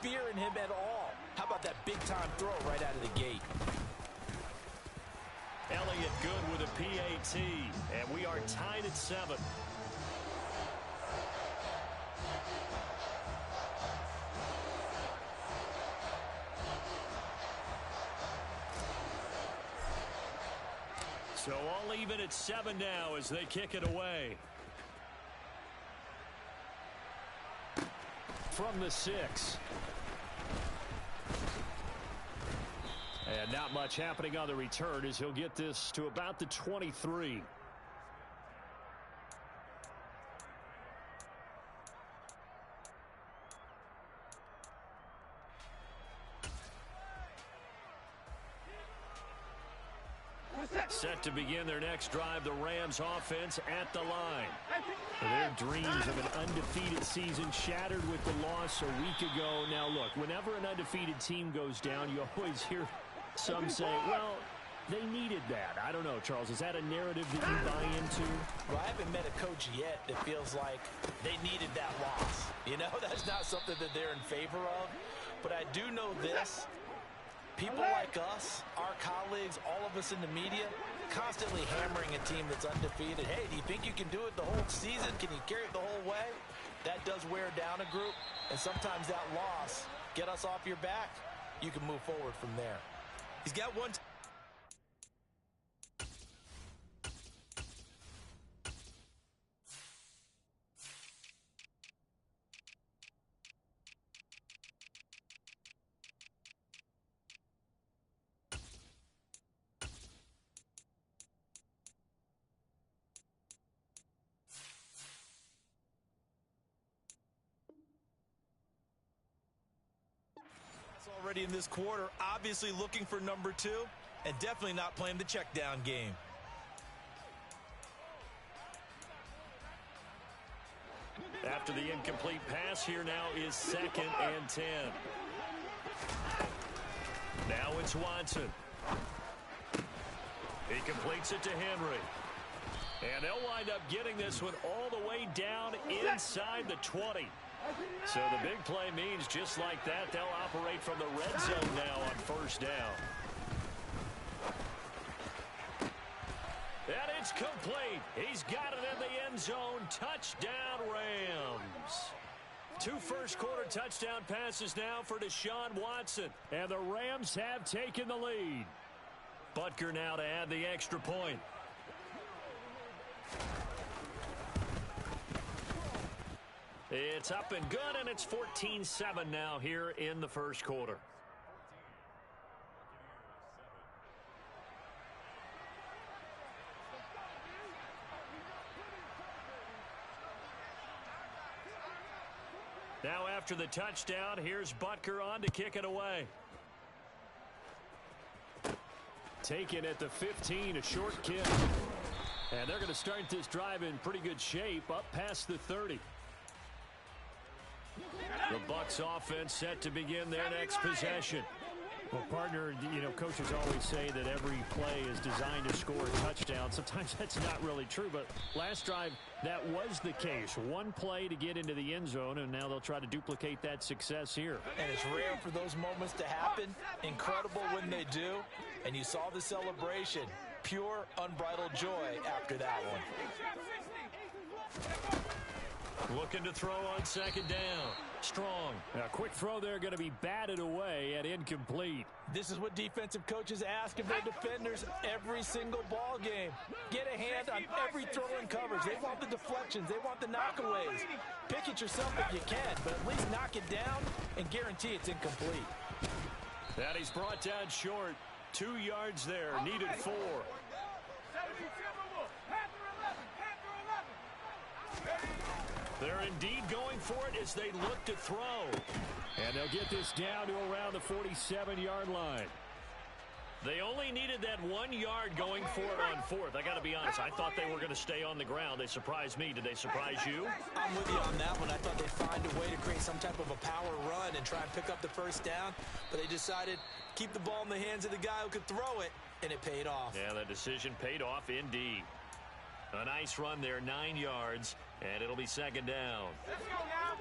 fear in him at all. How about that big-time throw right out of the gate? Elliott good with a PAT, and we are tied at 7. So all even at 7 now as they kick it away. From the 6. And not much happening on the return as he'll get this to about the 23. Set to begin their next drive, the Rams offense at the line. Their dreams of an undefeated season shattered with the loss a week ago. Now look, whenever an undefeated team goes down, you always hear some say, well, they needed that. I don't know, Charles. Is that a narrative that you buy into? Well, I haven't met a coach yet that feels like they needed that loss. You know, that's not something that they're in favor of. But I do know this. People like us, our colleagues, all of us in the media, constantly hammering a team that's undefeated. Hey, do you think you can do it the whole season? Can you carry it the whole way? That does wear down a group, and sometimes that loss, get us off your back, you can move forward from there. He's got one. Already in this quarter, obviously looking for number 2, and definitely not playing the check down game. After the incomplete pass, here now is 2nd and 10. Now it's Watson. He completes it to Henry. And they'll wind up getting this one all the way down inside the 20. So the big play means just like that, they'll operate from the red zone now on 1st down. And it's complete. He's got it in the end zone. Touchdown, Rams. 2 first-quarter touchdown passes now for Deshaun Watson. And the Rams have taken the lead. Butker now to add the extra point. It's up and good, and it's 14-7 now here in the first quarter. Now after the touchdown, here's Butker on to kick it away. Taken at the 15, a short kick. And they're going to start this drive in pretty good shape, up past the 30. The Bucs offense set to begin their next possession. Well, partner, you know, coaches always say that every play is designed to score a touchdown. Sometimes that's not really true, but last drive, that was the case. One play to get into the end zone, and now they'll try to duplicate that success here. And it's rare for those moments to happen. Incredible when they do. And you saw the celebration. Pure, unbridled joy after that one. Looking to throw on 2nd down. Strong. A quick throw there, going to be batted away at incomplete. This is what defensive coaches ask of their defenders every single ball game. Get a hand on every throw and coverage. They want the deflections. They want the knockaways. Pick it yourself if you can, but at least knock it down and guarantee it's incomplete. That he's brought down short. 2 yards there. Needed 4. They're indeed going for it as they look to throw. And they'll get this down to around the 47-yard line. They only needed that 1 yard going for it on 4th. I got to be honest, I thought they were going to stay on the ground. They surprised me. Did they surprise you? I'm with you on that one. I thought they'd find a way to create some type of a power run and try and pick up the 1st down. But they decided keep the ball in the hands of the guy who could throw it, and it paid off. Yeah, that decision paid off indeed. A nice run there, 9 yards, and it'll be second down.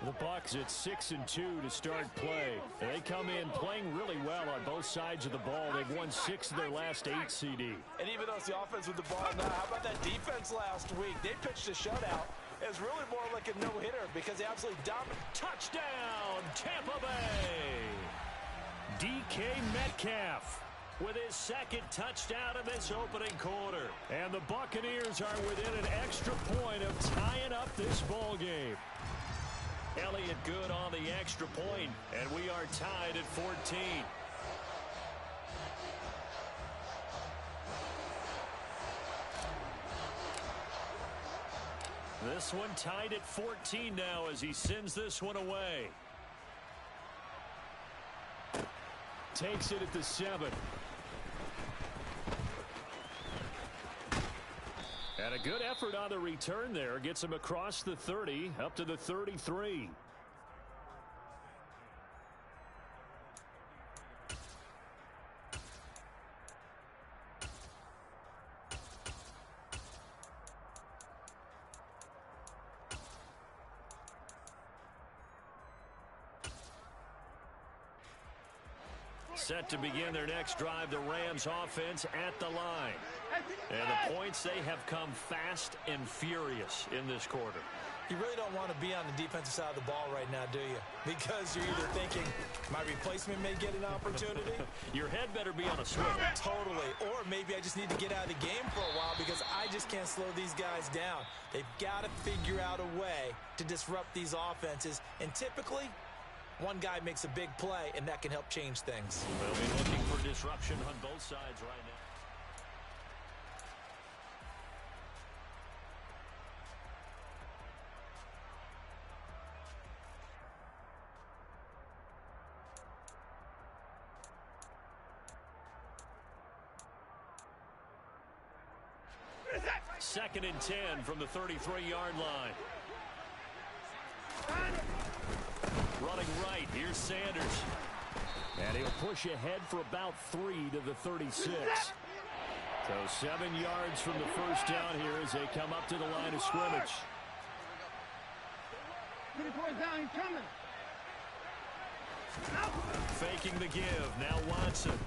The Bucs at 6-2 to start play. They come in playing really well on both sides of the ball. They've won 6 of their last 8 CD. And even though it's the offense with the ball now, how about that defense last week? They pitched a shutout. It was really more like a no-hitter because they absolutely dominated. Touchdown, Tampa Bay! DK Metcalf with his second touchdown in this opening quarter. And the Buccaneers are within an extra point of tying up this ball game. Elliott good on the extra point, and we are tied at 14. This one tied at 14 now as he sends this one away. Takes it at the 7. And a good effort on the return there. Gets him across the 30, up to the 33. Set to begin their next drive, the Rams offense at the line. And the points, they have come fast and furious in this quarter. You really don't want to be on the defensive side of the ball right now, do you? Because you're either thinking, my replacement may get an opportunity. Your head better be on a swivel. Totally. Or maybe I just need to get out of the game for a while because I just can't slow these guys down. They've got to figure out a way to disrupt these offenses. And typically, one guy makes a big play, and that can help change things. We'll be looking for disruption on both sides right now. Second and 10 from the 33-yard line. Running right, here's Sanders. And he'll push ahead for about 3 to the 36. So 7 yards from the first down here as they come up to the line of scrimmage. Faking the give, now Watson.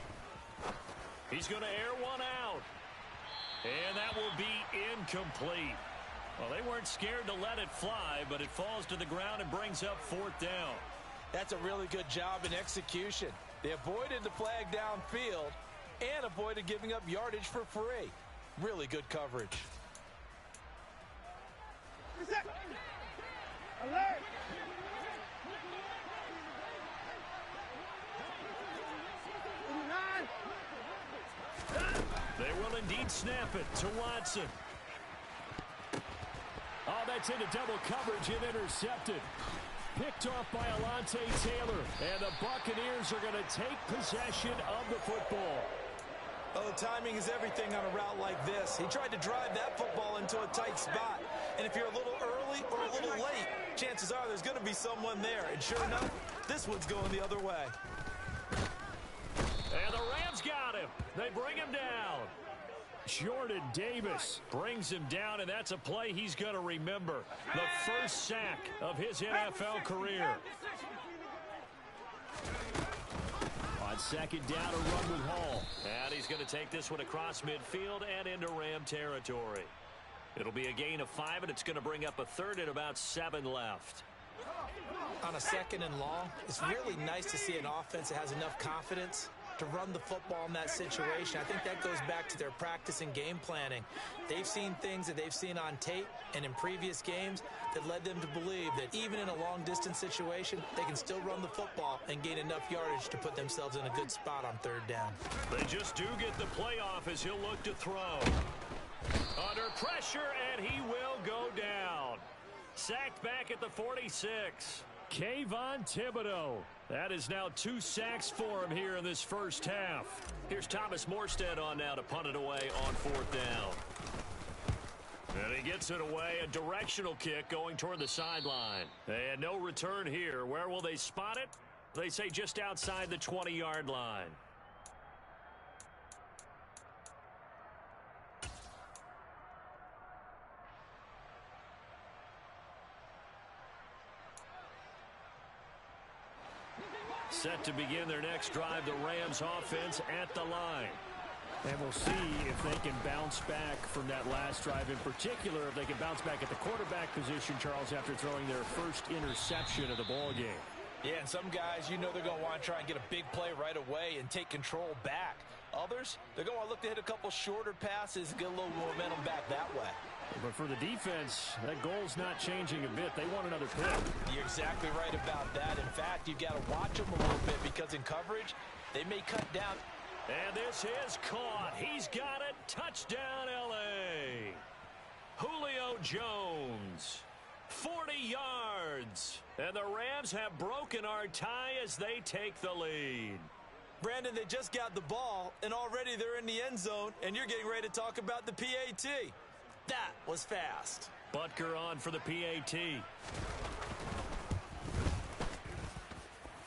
He's going to air one out. And that will be incomplete. Well, they weren't scared to let it fly, but it falls to the ground and brings up 4th down. That's a really good job in execution. They avoided the flag downfield and avoided giving up yardage for free. Really good coverage. Alert! They will indeed snap it to Watson. Oh, that's into double coverage and intercepted. Picked off by Alontae Taylor. And the Buccaneers are going to take possession of the football. Oh, the timing is everything on a route like this. He tried to drive that football into a tight spot. And if you're a little early or a little late, chances are there's going to be someone there. And sure enough, this one's going the other way. And the Rams got him. They bring him down. Jordan Davis brings him down, and that's a play he's going to remember. The first sack of his NFL career. On second down, a run with Hall. And he's going to take this one across midfield and into Ram territory. It'll be a gain of 5, and it's going to bring up a third and about 7 left. On a second and long, it's really nice to see an offense that has enough confidence to run the football in that situation. I think that goes back to their practice and game planning. They've seen things that they've seen on tape and in previous games that led them to believe that even in a long-distance situation, they can still run the football and gain enough yardage to put themselves in a good spot on 3rd down. They just do get the playoff as he'll look to throw. Under pressure, and he will go down. Sacked back at the 46. Kayvon Thibodeau. That is now 2 sacks for him here in this first half. Here's Thomas Morstead on now to punt it away on 4th down. And he gets it away, a directional kick going toward the sideline. And no return here. Where will they spot it? They say just outside the 20-yard line. Set to begin their next drive, the Rams offense at the line. And we'll see if they can bounce back from that last drive. In particular, if they can bounce back at the quarterback position, Charles, after throwing their first interception of the ball game. Yeah, and some guys, you know they're going to want to try and get a big play right away and take control back. Others, they're going to look to hit a couple shorter passes, get a little momentum back that way. But for the defense, that goal's not changing a bit. They want another pick. You're exactly right about that. In fact, you've got to watch them a little bit because in coverage, they may cut down. And this is caught. He's got it. Touchdown, L.A. Julio Jones. 40 yards. And the Rams have broken our tie as they take the lead. Brandon, they just got the ball, and already they're in the end zone, and you're getting ready to talk about the PAT. That was fast. Butker on for the PAT.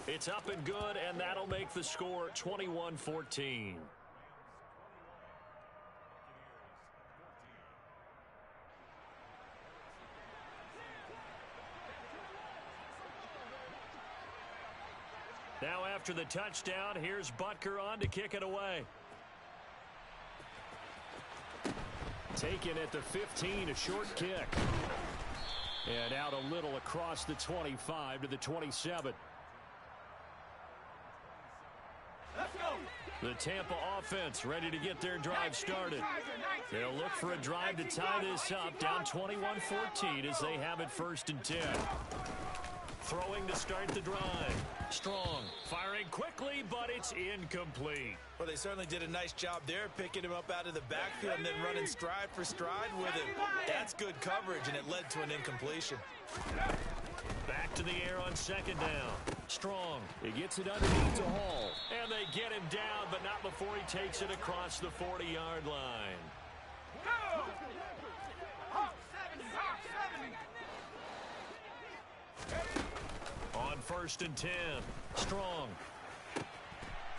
It's up and good, and that'll make the score 21-14. Now after the touchdown, here's Butker on to kick it away. Taken at the 15, a short kick. And out a little across the 25 to the 27. The Tampa offense ready to get their drive started. They'll look for a drive to tie this up, down 21-14 as they have it 1st and 10. Throwing to start the drive. Strong, firing quickly, but it's incomplete. Well, they certainly did a nice job there, picking him up out of the backfield and then running stride for stride with him. That's good coverage, and it led to an incompletion. Back to the air on 2nd down. Strong. He gets it underneath to Hall. And they get him down, but not before he takes it across the 40-yard line. On 1st and 10. Strong.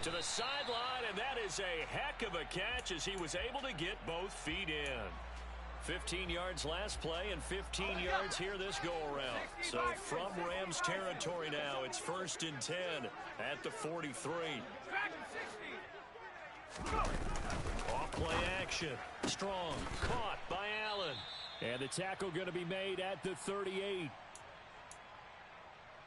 To the sideline, and that is a heck of a catch as he was able to get both feet in. 15 yards last play and 15 yards here this go-around. So from Rams territory now, it's 1st and 10 at the 43. Off play action. Strong. Caught by Allen. And the tackle going to be made at the 38.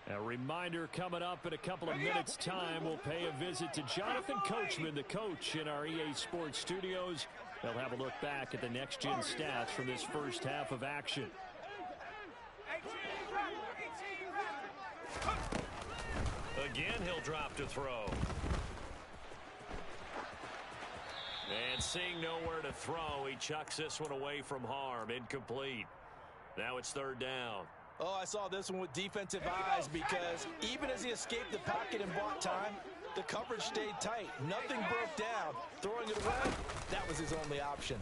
A reminder coming up in a couple of minutes' time, we'll pay a visit to Jonathan Coachman, the coach in our EA Sports studios. They'll have a look back at the next-gen stats from this first half of action. Again, he'll drop to throw. And seeing nowhere to throw, he chucks this one away from harm. Incomplete. Now it's 3rd down. Oh, I saw this one with defensive eyes because even as he escaped the pocket and bought time, the coverage stayed tight. Nothing broke down. Throwing it away, that was his only option.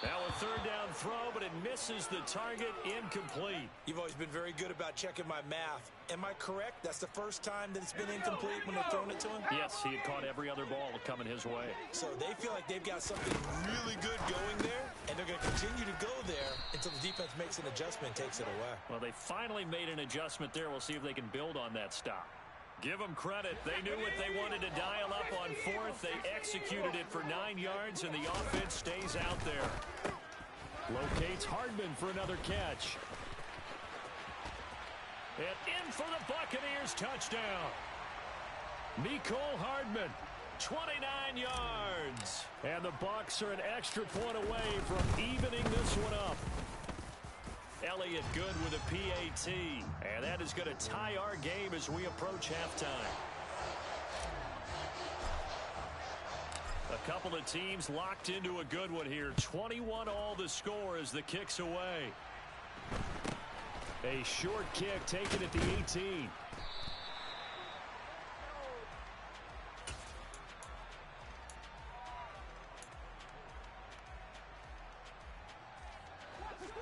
Now a 3rd down throw, but it misses the target. Incomplete. You've always been very good about checking my math. Am I correct? That's the first time that it's been incomplete when they've thrown it to him? Yes, he had caught every other ball coming his way. So they feel like they've got something really good going there, and they're going to continue to go there until the defense makes an adjustment and takes it away. Well, they finally made an adjustment there. We'll see if they can build on that stop. Give them credit. They knew what they wanted to dial up on 4th. They executed it for 9 yards, and the offense stays out there. Locates Hardman for another catch. And in for the Buccaneers touchdown. Mecole Hardman. 29 yards. And the Bucs are an extra point away from evening this one up. Elliott good with a PAT. And that is going to tie our game as we approach halftime. A couple of teams locked into a good one here. 21 all the score as the kick's away. A short kick taken at the 18.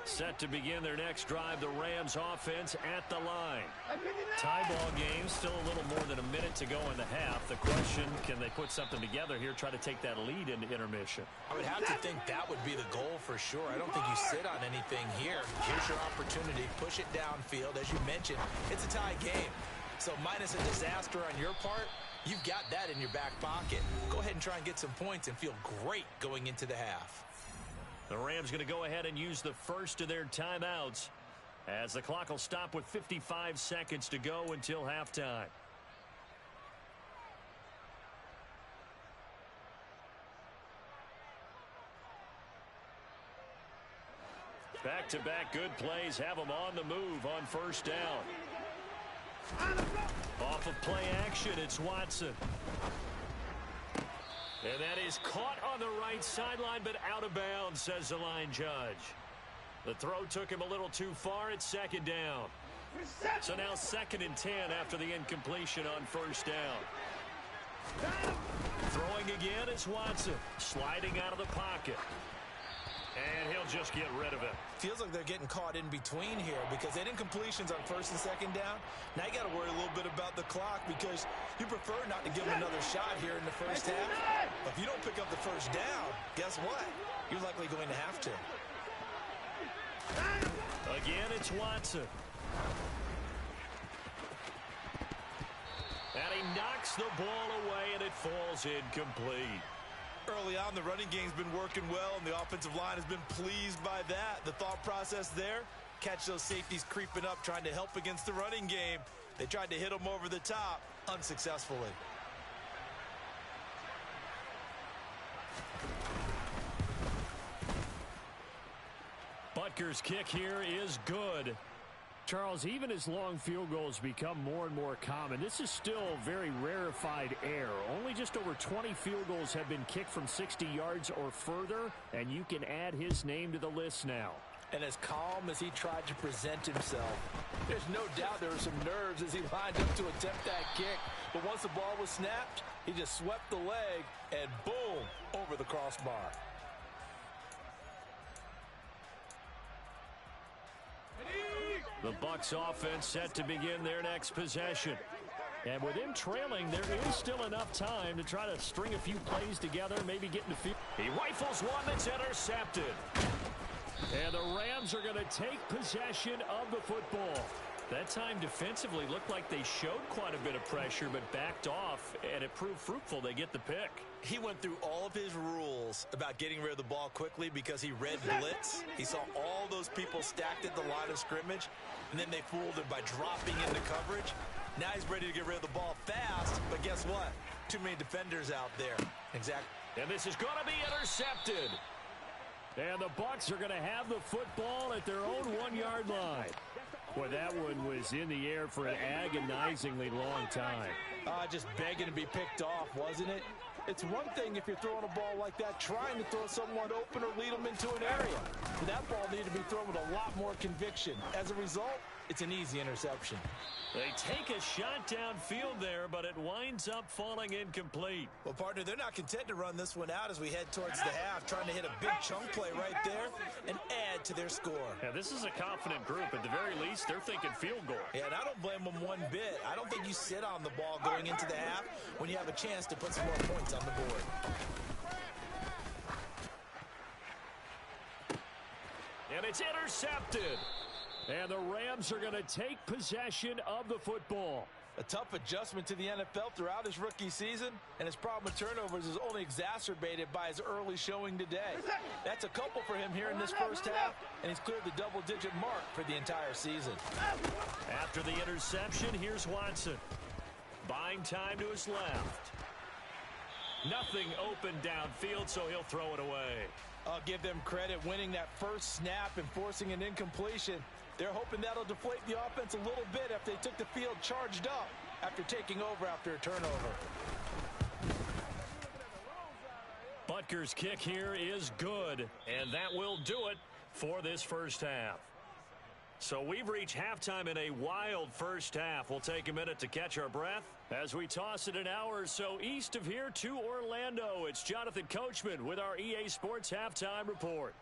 Set to begin their next drive, the Rams offense at the line. Tie ball game, still a little more than a minute to go in the half. The question, can they put something together here, try to take that lead into intermission? I would have to think that would be the goal for sure. I don't think you sit on anything here. Here's your opportunity. Push it downfield. As you mentioned, it's a tie game. So minus a disaster on your part, you've got that in your back pocket. Go ahead and try and get some points and feel great going into the half. The Rams going to go ahead and use the first of their timeouts as the clock will stop with 55 seconds to go until halftime. Back-to-back good plays have them on the move on first down. Off of play action, it's Watson. And that is caught on the right sideline, but out of bounds, says the line judge. The throw took him a little too far. It's second down. So now 2nd and 10 after the incompletion on first down. Throwing again, it's Watson. Sliding out of the pocket. And he'll just get rid of it. Feels like they're getting caught in between here because they didn't completions on 1st and 2nd down. Now you got to worry a little bit about the clock because you prefer not to give them another shot here in the first half. But if you don't pick up the first down, guess what? You're likely going to have to. Again, it's Watson. And he knocks the ball away, and it falls incomplete. Early on, the running game's been working well, and the offensive line has been pleased by that. The thought process there, catch those safeties creeping up, trying to help against the running game. They tried to hit them over the top, unsuccessfully. Butker's kick here is good. Charles, even as long field goals become more and more common, this is still very rarefied air. Only just over 20 field goals have been kicked from 60 yards or further, and you can add his name to the list now. And as calm as he tried to present himself, there's no doubt there were some nerves as he lined up to attempt that kick. But once the ball was snapped, he just swept the leg, and boom, over the crossbar. The Bucs offense set to begin their next possession. And with him trailing, there is still enough time to try to string a few plays together, maybe get in the field. He rifles one that's intercepted. And the Rams are going to take possession of the football. That time defensively looked like they showed quite a bit of pressure but backed off, and it proved fruitful. They get the pick. He went through all of his rules about getting rid of the ball quickly because he read blitz. He saw all those people stacked at the line of scrimmage, and then they fooled him by dropping into coverage. Now he's ready to get rid of the ball fast, but guess what? Too many defenders out there. Exactly. And this is going to be intercepted. And the Bucs are going to have the football at their own 1-yard line. Boy, that one was in the air for an agonizingly long time. Just begging to be picked off, wasn't it? It's one thing if you're throwing a ball like that, trying to throw someone open or lead them into an area. But that ball needed to be thrown with a lot more conviction. As a result, it's an easy interception. They take a shot downfield there, but it winds up falling incomplete. Well, partner, they're not content to run this one out as we head towards the half, trying to hit a big chunk play right there and add to their score. Yeah, this is a confident group. At the very least, they're thinking field goal. Yeah, and I don't blame them one bit. I don't think you sit on the ball going into the half when you have a chance to put some more points on the board. And it's intercepted. And the Rams are going to take possession of the football. A tough adjustment to the NFL throughout his rookie season, and his problem with turnovers is only exacerbated by his early showing today. That's a couple for him here in this first half, and he's cleared the double-digit mark for the entire season. After the interception, here's Watson. Buying time to his left. Nothing open downfield, so he'll throw it away. I'll give them credit winning that first snap and forcing an incompletion. They're hoping that'll deflate the offense a little bit after they took the field charged up after taking over after a turnover. Butker's kick here is good, and that will do it for this first half. So we've reached halftime in a wild first half. We'll take a minute to catch our breath as we toss it an hour or so east of here to Orlando. It's Jonathan Coachman with our EA Sports Halftime Report.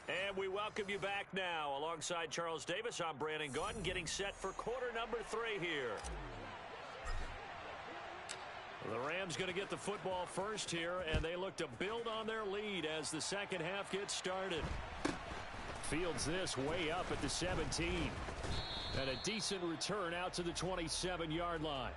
And we welcome you back now. Alongside Charles Davis, I'm Brandon Gaudin, getting set for quarter number 3 here. The Rams going to get the football first here, and they look to build on their lead as the second half gets started. Fields this way up at the 17. And a decent return out to the 27-yard line.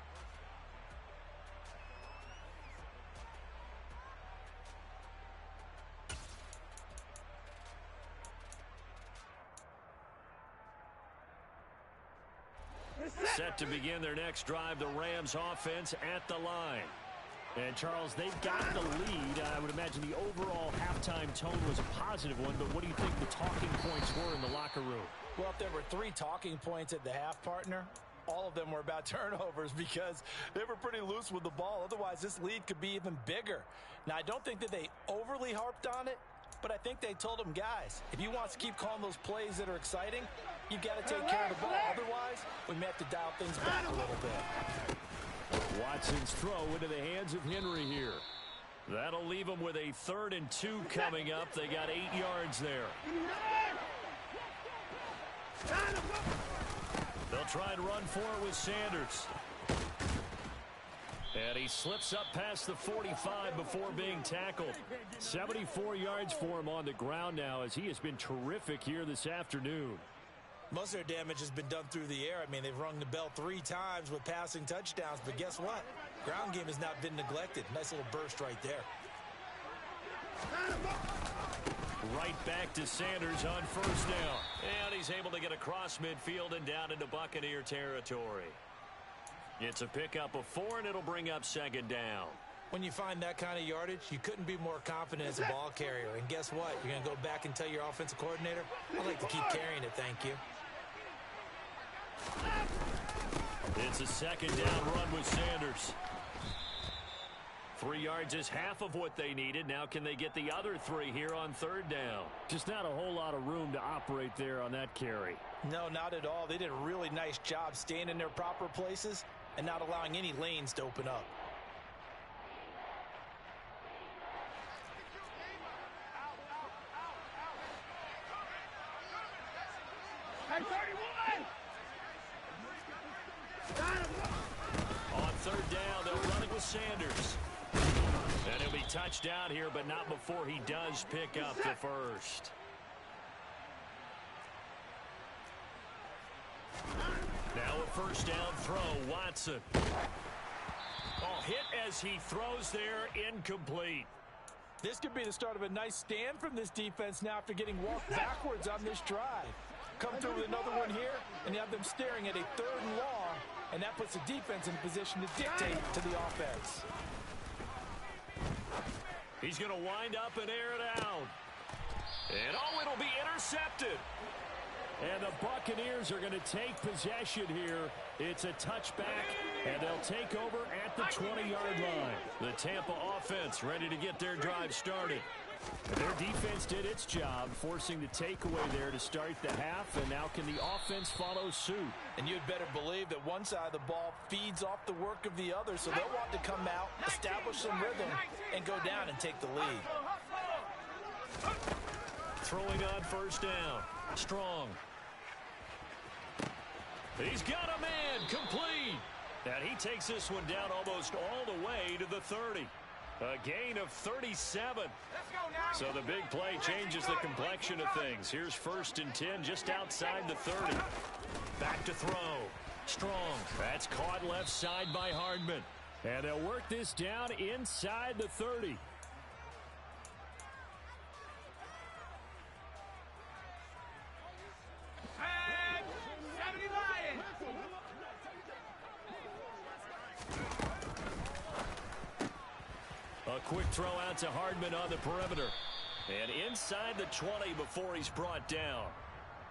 Set to begin their next drive, the Rams offense at the line. And, Charles, they've got the lead. I would imagine the overall halftime tone was a positive one, but what do you think the talking points were in the locker room? Well, if there were 3 talking points at the half, partner, all of them were about turnovers because they were pretty loose with the ball. Otherwise, this lead could be even bigger. Now, I don't think that they overly harped on it, but I think they told them, guys, if you want us to keep calling those plays that are exciting, you've got to take care of the ball. Otherwise, we may have to dial things back a little bit. Watson's throw into the hands of Henry here. That'll leave them with a 3rd and 2 coming up. They got 8 yards there. They'll try and run for it with Sanders. And he slips up past the 45 before being tackled. 74 yards for him on the ground now as he has been terrific here this afternoon. Most of their damage has been done through the air. I mean, they've rung the bell 3 times with passing touchdowns, but guess what? Ground game has not been neglected. Nice little burst right there. Right back to Sanders on first down. And he's able to get across midfield and down into Buccaneer territory. It's a pickup of 4, and it'll bring up 2nd down. When you find that kind of yardage, you couldn't be more confident as a ball carrier. And guess what? You're going to go back and tell your offensive coordinator, I'd like to keep carrying it, thank you. It's a 2nd down run with Sanders. 3 yards is half of what they needed. Now can they get the other 3 here on 3rd down? Just not a whole lot of room to operate there on that carry. No, not at all. They did a really nice job staying in their proper places and not allowing any lanes to open up. On 3rd down, they'll run it with Sanders. And he'll be touched down here, but not before he does pick up the first. Now a 1st down throw, Watson. Oh, hit as he throws there, incomplete. This could be the start of a nice stand from this defense now after getting walked backwards on this drive. Come through with another one here, and you have them staring at a 3rd and long, and that puts the defense in a position to dictate to the offense. He's going to wind up and air it out. And oh, it'll be intercepted. And the Buccaneers are going to take possession here. It's a touchback, and they'll take over at the 20-yard line. The Tampa offense ready to get their drive started. Their defense did its job, forcing the takeaway there to start the half, and now can the offense follow suit? And you'd better believe that one side of the ball feeds off the work of the other, so they'll want to come out, establish some rhythm, and go down and take the lead. Throwing on 1st down. Strong. He's got a man, complete. And he takes this one down almost all the way to the 30. A gain of 37. So the big play changes the complexion of things. Here's 1st and 10 just outside the 30. Back to throw. Strong. That's caught left side by Hardman. And they'll work this down inside the 30. A quick throw out to Hardman on the perimeter. And inside the 20 before he's brought down.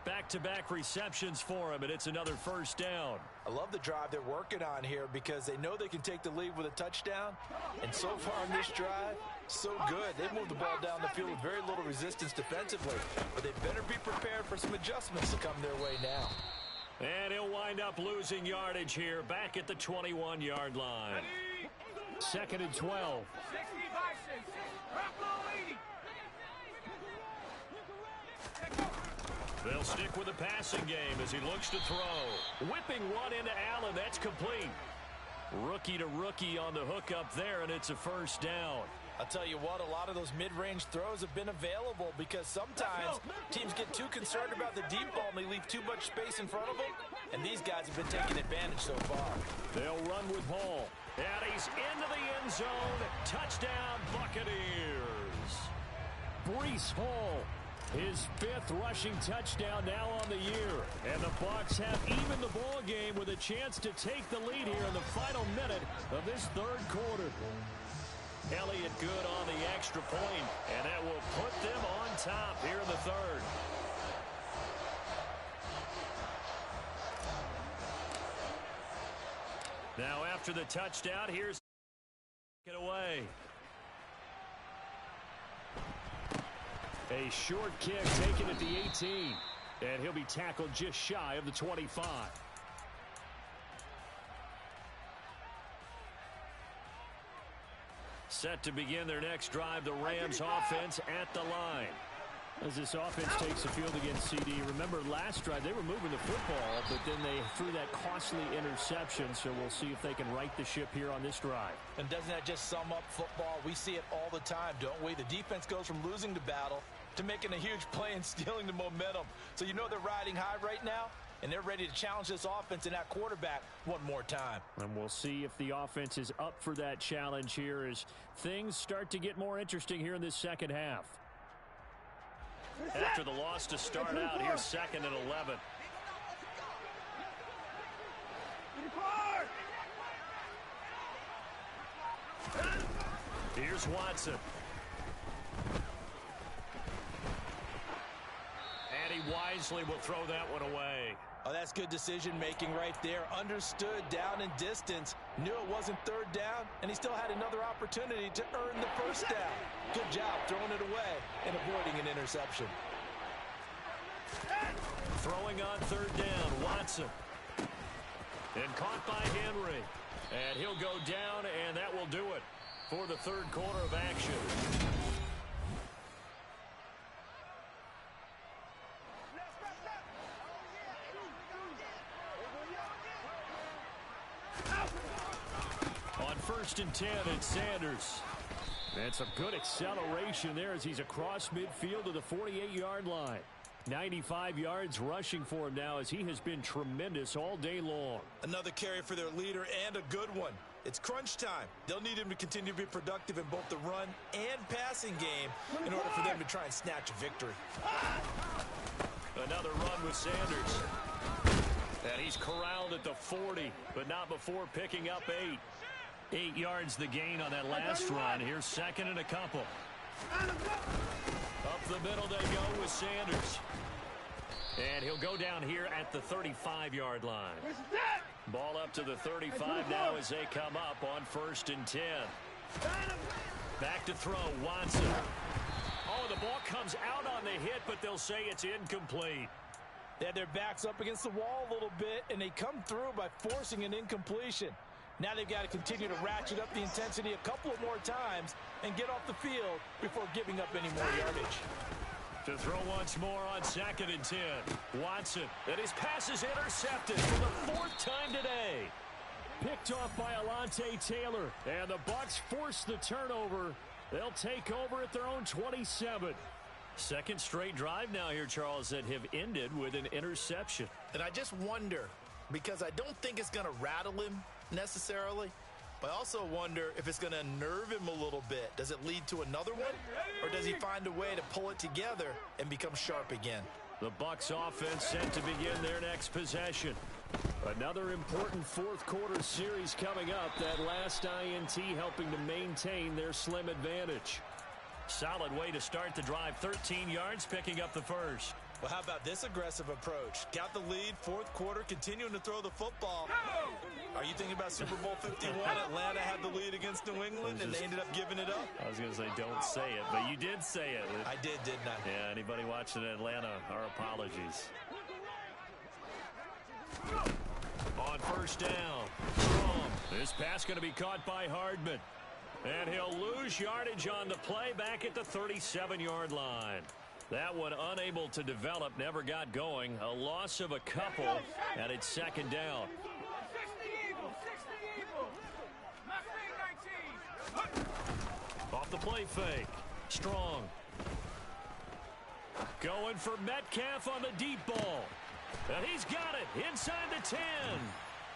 Back-to-back receptions for him, and it's another 1st down. I love the drive they're working on here because they know they can take the lead with a touchdown. And so far in this drive, so good. They've moved the ball down the field with very little resistance defensively. But they better be prepared for some adjustments to come their way now. And he'll wind up losing yardage here back at the 21-yard line. 2nd and 12. They'll stick with the passing game as he looks to throw. Whipping one into Allen. That's complete. Rookie to rookie on the hook up there, and it's a first down. I'll tell you what, a lot of those mid-range throws have been available because sometimes teams get too concerned about the deep ball and they leave too much space in front of them, and these guys have been taking advantage so far. They'll run with Hall. And he's into the end zone. Touchdown, Buccaneers. Breece Hall, his 5th rushing touchdown now on the year. And the Bucs have even the ball game with a chance to take the lead here in the final minute of this third quarter. Elliott good on the extra point, and that will put them on top here in the third. Now after the touchdown, here's it away. A short kick taken at the 18, and he'll be tackled just shy of the 25. Set to begin their next drive, the Rams offense at the line. As this offense takes the field against CD, remember last drive they were moving the football, but then they threw that costly interception, so we'll see if they can right the ship here on this drive. And doesn't that just sum up football? We see it all the time, don't we? The defense goes from losing the battle to making a huge play and stealing the momentum. So you know they're riding high right now, and they're ready to challenge this offense and that quarterback one more time. And we'll see if the offense is up for that challenge here as things start to get more interesting here in this second half. After the loss to start out, here's 2nd and 11. Here's Watson. And he wisely will throw that one away. Oh, that's good decision-making right there. Understood down and distance. Knew it wasn't third down, and he still had another opportunity to earn the first down. Good job throwing it away and avoiding an interception. Throwing on third down, Watson. And caught by Henry. And he'll go down, and that will do it for the third quarter of action. On 1st and 10, it's Sanders. And some good acceleration there as he's across midfield to the 48-yard line. 95 yards rushing for him now as he has been tremendous all day long. Another carry for their leader and a good one. It's crunch time. They'll need him to continue to be productive in both the run and passing game in order for them to try and snatch a victory. Another run with Sanders. And he's corralled at the 40, but not before picking up 8. 8 yards the gain on that last run. Here's 2nd and a couple. Up the middle they go with Sanders. And he'll go down here at the 35-yard line. Ball up to the 35 now as they come up on 1st and 10. Back to throw, Watson. Oh, the ball comes out on the hit, but they'll say it's incomplete. They had their backs up against the wall a little bit, and they come through by forcing an incompletion. Now they've got to continue to ratchet up the intensity a couple of more times and get off the field before giving up any more yardage. To throw once more on 2nd and 10. Watson, and his pass is intercepted for the 4th time today. Picked off by Alontae Taylor, and the Bucs force the turnover. They'll take over at their own 27. Second straight drive now here, Charles, that have ended with an interception. And I just wonder, because I don't think it's going to rattle him necessarily, but I also wonder if it's going to unnerve him a little bit. Does it lead to another one, or does he find a way to pull it together and become sharp again? The Bucs offense set to begin their next possession. Another important fourth quarter series coming up. That last INT helping to maintain their slim advantage. Solid way to start the drive. 13 yards, picking up the first. Well, how about this aggressive approach? Got the lead, fourth quarter, continuing to throw the football. Are you thinking about Super Bowl 51? Atlanta had the lead against New England, and they ended up giving it up? I was going to say, don't say it, but you did say it. I did, didn't I? Yeah, anybody watching Atlanta, our apologies. On first down, this pass going to be caught by Hardman. And he'll lose yardage on the play back at the 37-yard line. That one unable to develop, never got going. A loss of a couple, and it's second down. Off the play fake. Strong. Going for Metcalf on the deep ball. And he's got it inside the 10.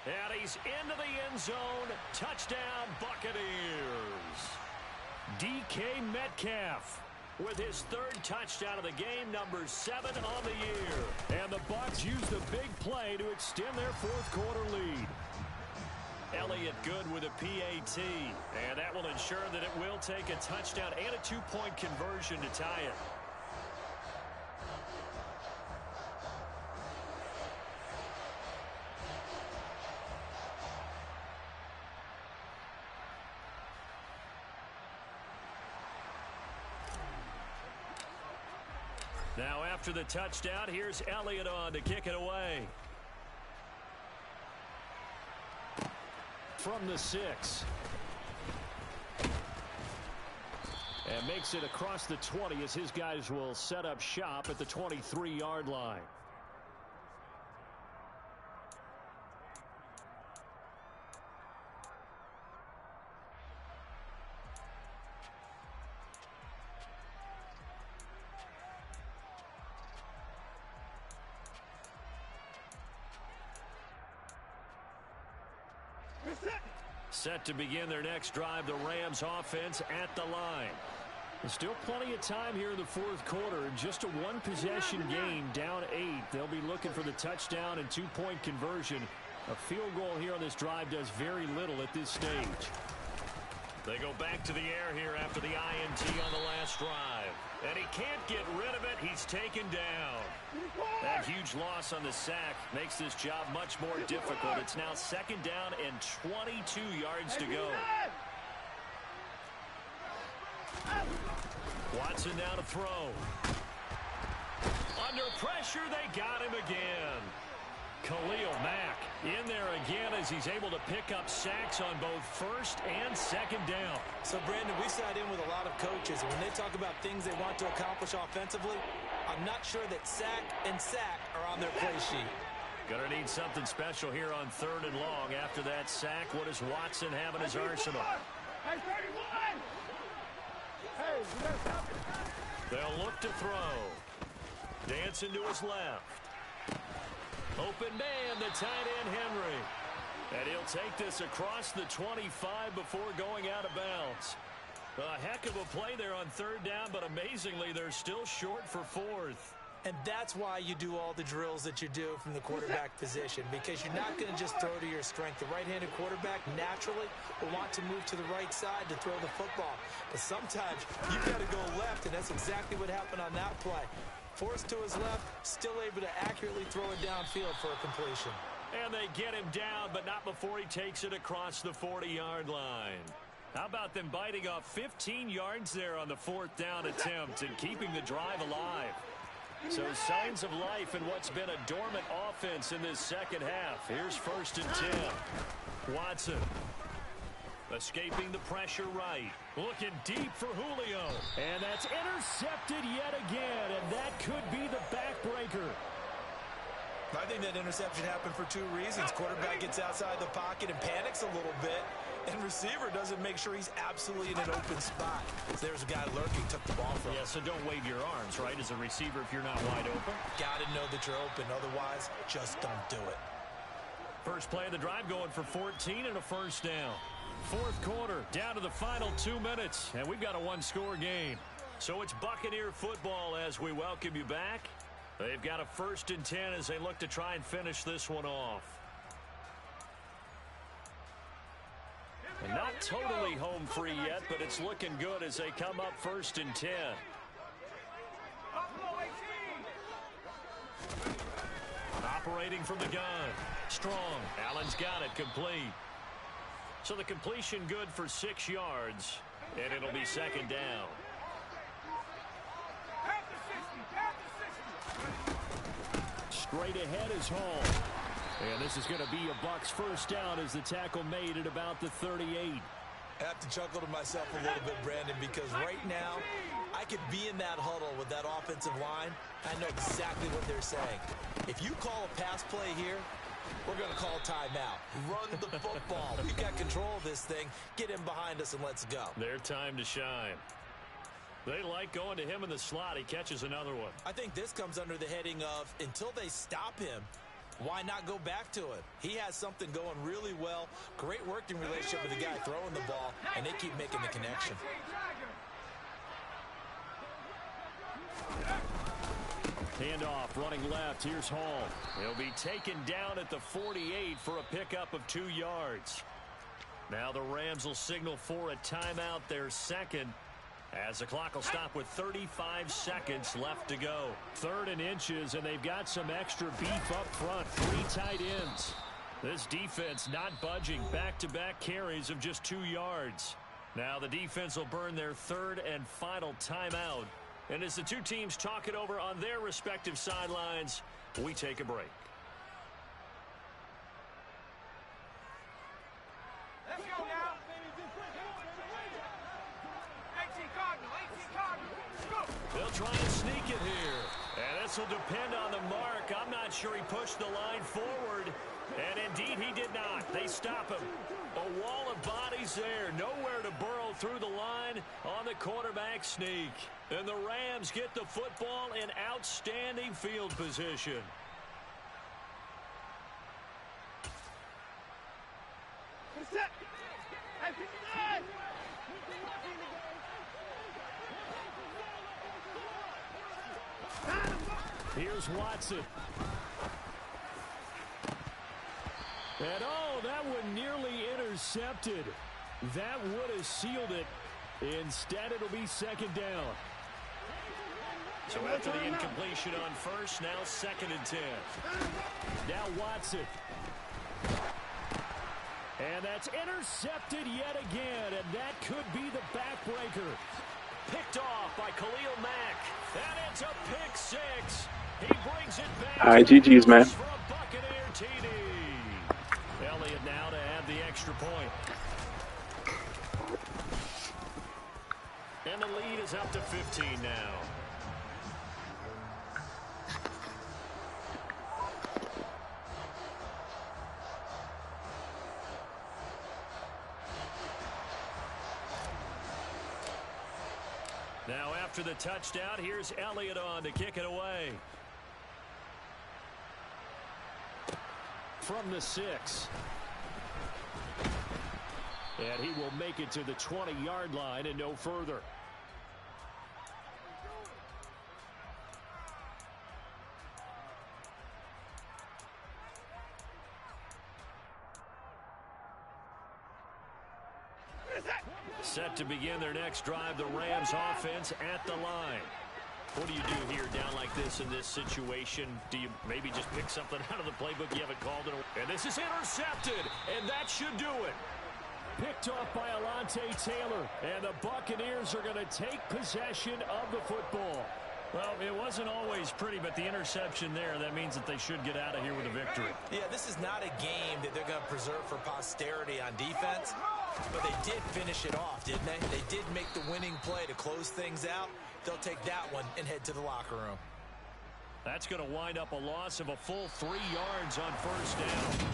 And he's into the end zone. Touchdown, Buccaneers. DK Metcalf with his third touchdown of the game, number 7 on the year. And the Bucs use the big play to extend their fourth quarter lead. Elliott good with a PAT. And that will ensure that it will take a touchdown and a 2-point conversion to tie it. Now after the touchdown, here's Elliott on to kick it away. From the 6. And makes it across the 20 as his guys will set up shop at the 23-yard line. Set to begin their next drive, the Rams offense at the line. There's still plenty of time here in the fourth quarter. Just a one-possession game, down 8. They'll be looking for the touchdown and 2-point conversion. A field goal here on this drive does very little at this stage. They go back to the air here after the INT on the last drive. And he can't get rid of it. He's taken down. That huge loss on the sack makes this job much more difficult. It's now second down and 22 yards to go. Watson now to throw. Under pressure, they got him again. Khalil Mack in there again as he's able to pick up sacks on both first and second down. So, Brandon, we sat in with a lot of coaches, and when they talk about things they want to accomplish offensively, I'm not sure that sack and sack are on their play sheet. Gonna need something special here on 3rd and long. After that sack, what does Watson have in his arsenal? They'll look to throw. Dancing to his left. Open man, the tight end, Henry. And he'll take this across the 25 before going out of bounds. A heck of a play there on 3rd down, but amazingly, they're still short for 4th. And that's why you do all the drills that you do from the quarterback position, because you're not going to just throw to your strength. The right-handed quarterback naturally will want to move to the right side to throw the football. But sometimes you've got to go left, and that's exactly what happened on that play. Forced to his left, still able to accurately throw it downfield for a completion. And they get him down, but not before he takes it across the 40-yard line. How about them biting off 15 yards there on the 4th down attempt and keeping the drive alive? So signs of life in what's been a dormant offense in this second half. Here's 1st and 10. Watson. Escaping the pressure right. Looking deep for Julio. And that's intercepted yet again, and that could be the backbreaker. I think that interception happened for 2 reasons. Quarterback gets outside the pocket and panics a little bit, and receiver doesn't make sure he's absolutely in an open spot. So there's a guy lurking, took the ball from him. Yeah, so don't wave your arms, right, as a receiver if you're not wide open. Got to know that you're open. Otherwise, just don't do it. First play of the drive going for 14 and a 1st down. 4th quarter, down to the final 2 minutes, and we've got a 1-score game. So it's Buccaneer football as we welcome you back. They've got a 1st and 10 as they look to try and finish this one off. And not totally home free yet, but it's looking good as they come up 1st and 10. Operating from the gun. Strong. Allen's got it complete. So the completion good for 6 yards, and it'll be second down. Straight ahead is Hall. And this is going to be a Bucs 1st down as the tackle made at about the 38. I have to chuckle to myself a little bit, Brandon, because right now I could be in that huddle with that offensive line. I know exactly what they're saying. If you call a pass play here, we're going to call timeout. Run the football. We've got control of this thing. Get him behind us and let's go. Their time to shine. They like going to him in the slot. He catches another one. I think this comes under the heading of until they stop him, why not go back to it? He has something going really well. Great working relationship with the guy throwing the ball, and they keep making the connection. Handoff, running left. Here's Hall. He'll be taken down at the 48 for a pickup of 2 yards. Now the Rams will signal for a timeout, their second, as the clock will stop with 35 seconds left to go. 3rd and inches, and they've got some extra beef up front. 3 tight ends. This defense not budging. Back-to-back carries of just 2 yards. Now the defense will burn their 3rd and final timeout. And as the two teams talk it over on their respective sidelines, we take a break. Let's go now. 18 Cardinal, 18 Cardinal. Let's go. They'll try and sneak it here. And this will depend on the mark. I'm not sure he pushed the line forward. And indeed he did not. They stop him. A wall of bodies there. Nowhere to burrow through the line on the quarterback sneak. And the Rams get the football in outstanding field position. Here's Watson. And oh, that one nearly intercepted. That would have sealed it. Instead, it'll be 2nd down. So after the incompletion on first, now 2nd and 10. Now Watson. And that's intercepted yet again, and that could be the backbreaker. Picked off by Khalil Mack. And it's a pick 6. He brings it back. All right, GG's, man. For a Buccaneer TD. Elliott now to add the extra point. And the lead is up to 15 now. Now after the touchdown, here's Elliott on to kick it away. From the 6. And he will make it to the 20-yard line and no further. Set to begin their next drive, the Rams offense at the line. What do you do here down like this in this situation? Do you maybe just pick something out of the playbook you haven't called it? And this is intercepted, and that should do it. Picked off by Alontae Taylor, and the Buccaneers are going to take possession of the football. Well, it wasn't always pretty, but the interception there, that means that they should get out of here with a victory. Yeah, this is not a game that they're going to preserve for posterity on defense, but they did finish it off, didn't they? They did make the winning play to close things out. They'll take that one and head to the locker room. That's going to wind up a loss of a full 3 yards on first down.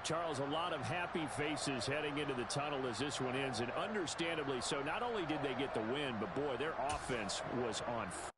Charles, a lot of happy faces heading into the tunnel as this one ends, and understandably so. Not only did they get the win, but boy, their offense was on fire.